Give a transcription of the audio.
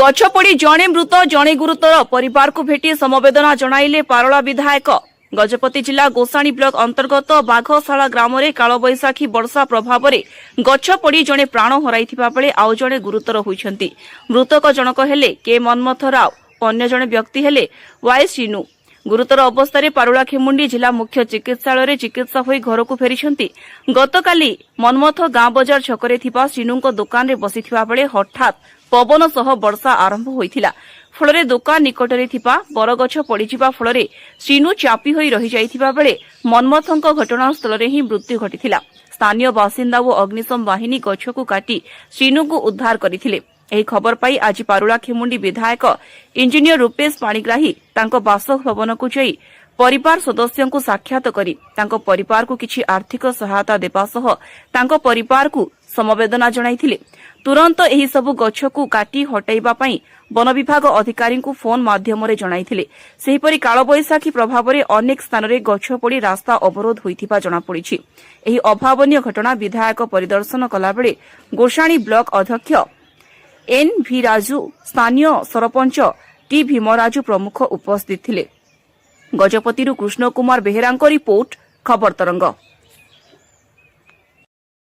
गछ पड़ी जणे मृत जणे गुरुतर परिवार को भेटी समवेदना जणाइले पारोला विधायक। गजपति जिला गोसाणी ब्लॉक अंतर्गत बाघशाला ग्राम में कालबैशाखी वर्षा प्रभाव में गछ पड़ी जणे प्राण हराइथिबा बेले आउ जणे गुरुतर होइछन्ति। मृतक जनक हेले के मनमथ राव, अन्य जणे व्यक्ति हेले वाई सीनू। गुरुतर अवस्था पारुला खेमुंडी जिला मुख्य चिकित्सालय चिकित्सा होई घर को फेरिछन्ति। गतकाली मनमथ गाँ बजार छकरे थिबा सीनूଙ୍କ दुकान रे बसिथिबा बेले हठात पवन सह वर्षा आरंभ होइथिला। फलरे दुकान निकटरे थिबा बरगछ पड़िजिबा फलरे सीनू चापी होई रहि जाइथिबा बेले मनमथଙ୍କ घटनास्थल रे ही मृत्यु घटिथिला। स्थानीय बासिंदा ओ अग्निशम बाहिनी गछकु काटी सीनूଙ୍କୁ उद्धार କରିଥିଲେ। ଏହି ଖବର ପାଇ ଆଜି ପାରୁଲା ଖେମୁଣ୍ଡି ବିଧାୟକ ଇଞ୍ଜିନିୟର ରୂପେଶ ପାଣିଗ୍ରାହୀ ତାଙ୍କ ବାସଭବନକୁ ଯାଇ ପରିବାର ସଦସ୍ୟଙ୍କୁ ସାକ୍ଷାତ କରି ତାଙ୍କ ପରିବାରକୁ କିଛି ଆର୍ଥିକ ସହାୟତା ଦେବା ସହ ତାଙ୍କ ପରିବାରକୁ ସମବେଦନା ଜଣାଇଥିଲେ। ତୁରନ୍ତ ଏହି ସବୁ ଗଛକୁ କାଟି ହଟାଇବା ପାଇଁ ବନ ବିଭାଗ ଅଧିକାରୀଙ୍କୁ ଫୋନ୍ ମାଧ୍ୟମରେ ଜଣାଇଥିଲେ। ସେହିପରି କାଳବୈଶାଖୀ ପ୍ରଭାବରେ ଅନେକ ସ୍ଥାନରେ ଗଛ ପଡ଼ି ରାସ୍ତା ଅବରୋଧ ହୋଇଥିବା ଜଣାପଡ଼ିଛି। ଏହି ଅଭାବନୀୟ ଘଟଣା ବିଧାୟକ ପରିଦର୍ଶନ କଲାବେଳେ ଗୋସାଣୀ ବ୍ଲକ ଅଧ୍ୟକ୍ଷ एन भि राजू, स्थानीय सरपंच टी भीमराजू प्रमुख उपस्थित थिले। गजपति कृष्ण कुमार बेहेरा रिपोर्ट, खबर तरंग।